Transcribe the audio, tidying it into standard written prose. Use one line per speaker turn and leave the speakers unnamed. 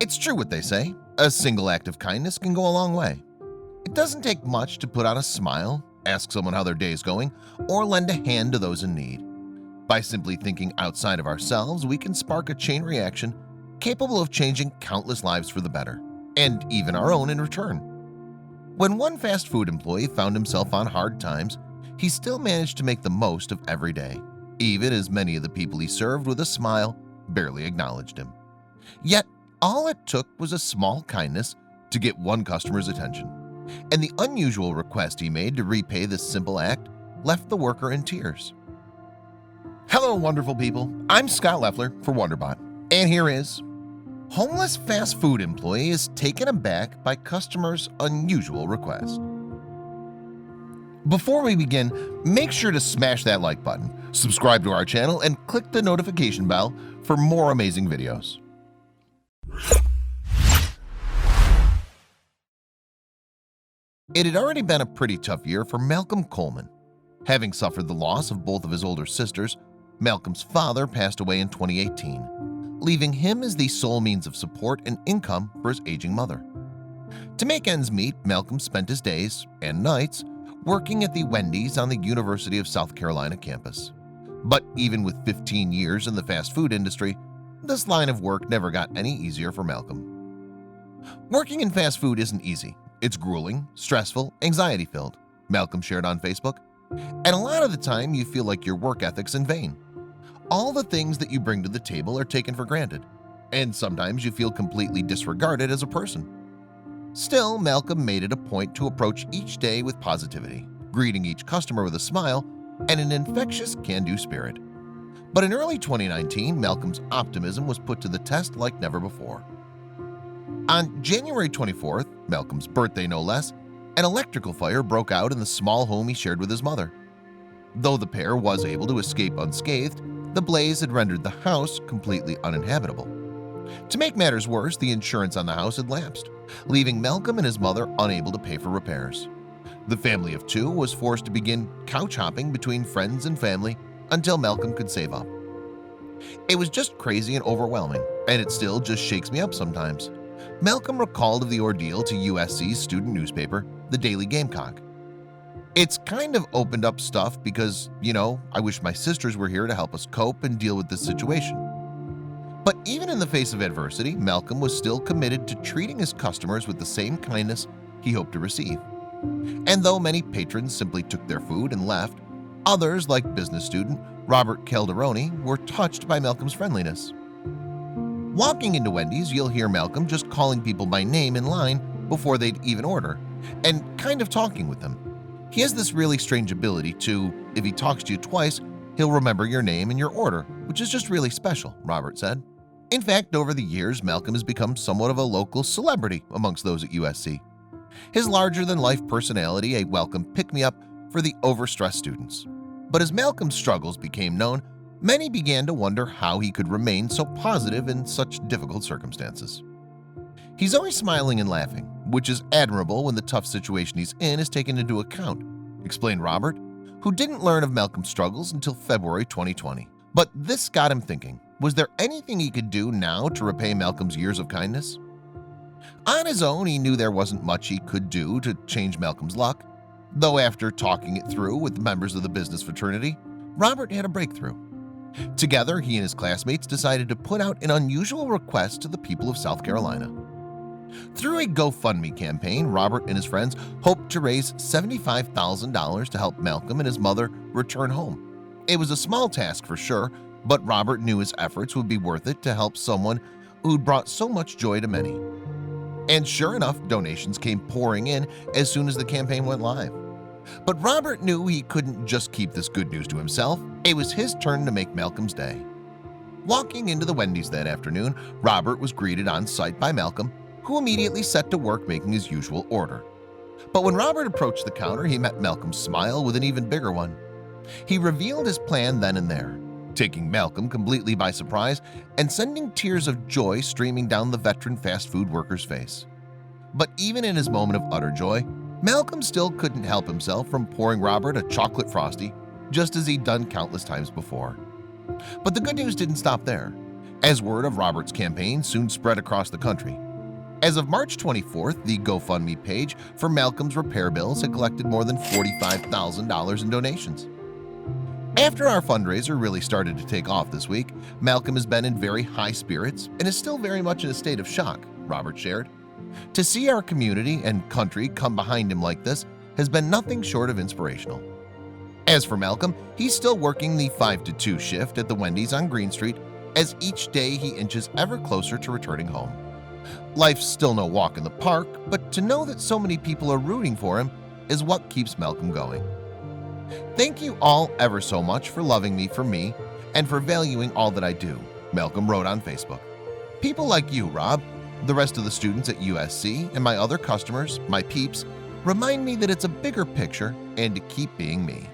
It's true what they say, a single act of kindness can go a long way. It doesn't take much to put on a smile, ask someone how their day is going, or lend a hand to those in need. By simply thinking outside of ourselves, we can spark a chain reaction capable of changing countless lives for the better, and even our own in return. When one fast food employee found himself on hard times, he still managed to make the most of every day, even as many of the people he served with a smile barely acknowledged him. Yet, all it took was a small kindness to get one customer's attention, and the unusual request he made to repay this simple act left the worker in tears. Hello, wonderful people. I'm Scott Leffler for WonderBot, and here is homeless fast food employee is taken aback by customer's unusual request. Before we begin, make sure to smash that like button, subscribe to our channel, and click the notification bell for more amazing videos. It had already been a pretty tough year for Malcolm Coleman. Having suffered the loss of both of his older sisters, Malcolm's father passed away in 2018, leaving him as the sole means of support and income for his aging mother. To make ends meet, Malcolm spent his days and nights working at the Wendy's on the University of South Carolina campus. But even with 15 years in the fast food industry, this line of work never got any easier for Malcolm. Working in fast food isn't easy. It's grueling, stressful, anxiety-filled, Malcolm shared on Facebook. And a lot of the time you feel like your work ethic's in vain. All the things that you bring to the table are taken for granted, and sometimes you feel completely disregarded as a person. Still, Malcolm made it a point to approach each day with positivity, greeting each customer with a smile and an infectious can-do spirit. But in early 2019, Malcolm's optimism was put to the test like never before. On January 24th, Malcolm's birthday no less, an electrical fire broke out in the small home he shared with his mother. Though the pair was able to escape unscathed, the blaze had rendered the house completely uninhabitable. To make matters worse, the insurance on the house had lapsed, leaving Malcolm and his mother unable to pay for repairs. The family of two was forced to begin couch hopping between friends and family until Malcolm could save up. It was just crazy and overwhelming, and it still just shakes me up sometimes. Malcolm recalled of the ordeal to USC's student newspaper, the Daily Gamecock. It's kind of opened up stuff because, I wish my sisters were here to help us cope and deal with this situation. But even in the face of adversity, Malcolm was still committed to treating his customers with the same kindness he hoped to receive. And though many patrons simply took their food and left, others, like business student Robert Calderoni, were touched by Malcolm's friendliness. Walking into Wendy's, you'll hear Malcolm just calling people by name in line before they'd even order, and kind of talking with them. He has this really strange ability to, if he talks to you twice, he'll remember your name and your order, which is just really special, Robert said. In fact, over the years, Malcolm has become somewhat of a local celebrity amongst those at USC. His larger-than-life personality a welcome pick-me-up for the overstressed students. But as Malcolm's struggles became known, many began to wonder how he could remain so positive in such difficult circumstances. He's always smiling and laughing, which is admirable when the tough situation he's in is taken into account, explained Robert, who didn't learn of Malcolm's struggles until February 2020. But this got him thinking, was there anything he could do now to repay Malcolm's years of kindness? On his own, he knew there wasn't much he could do to change Malcolm's luck, though after talking it through with members of the business fraternity, Robert had a breakthrough. Together, he and his classmates decided to put out an unusual request to the people of South Carolina. Through a GoFundMe campaign, Robert and his friends hoped to raise $75,000 to help Malcolm and his mother return home. It was a small task for sure, but Robert knew his efforts would be worth it to help someone who'd brought so much joy to many. And sure enough, donations came pouring in as soon as the campaign went live. But Robert knew he couldn't just keep this good news to himself. It was his turn to make Malcolm's day. Walking into the Wendy's that afternoon, Robert was greeted on site by Malcolm, who immediately set to work making his usual order. But when Robert approached the counter, he met Malcolm's smile with an even bigger one. He revealed his plan then and there, taking Malcolm completely by surprise and sending tears of joy streaming down the veteran fast food worker's face. But even in his moment of utter joy, Malcolm still couldn't help himself from pouring Robert a chocolate frosty, just as he'd done countless times before. But the good news didn't stop there. as word of Robert's campaign soon spread across the country. As of March 24th, the GoFundMe page for Malcolm's repair bills had collected more than $45,000 in donations. After our fundraiser really started to take off this week, Malcolm has been in very high spirits and is still very much in a state of shock, Robert shared. To see our community and country come behind him like this has been nothing short of inspirational. As for Malcolm, he's still working the 5 to 2 shift at the Wendy's on Green Street as each day he inches ever closer to returning home. Life's still no walk in the park, but to know that so many people are rooting for him is what keeps Malcolm going. Thank you all ever so much for loving me for me and for valuing all that I do, Malcolm wrote on Facebook. People like you, Rob, the rest of the students at USC, and my other customers, my peeps, remind me that it's a bigger picture and to keep being me.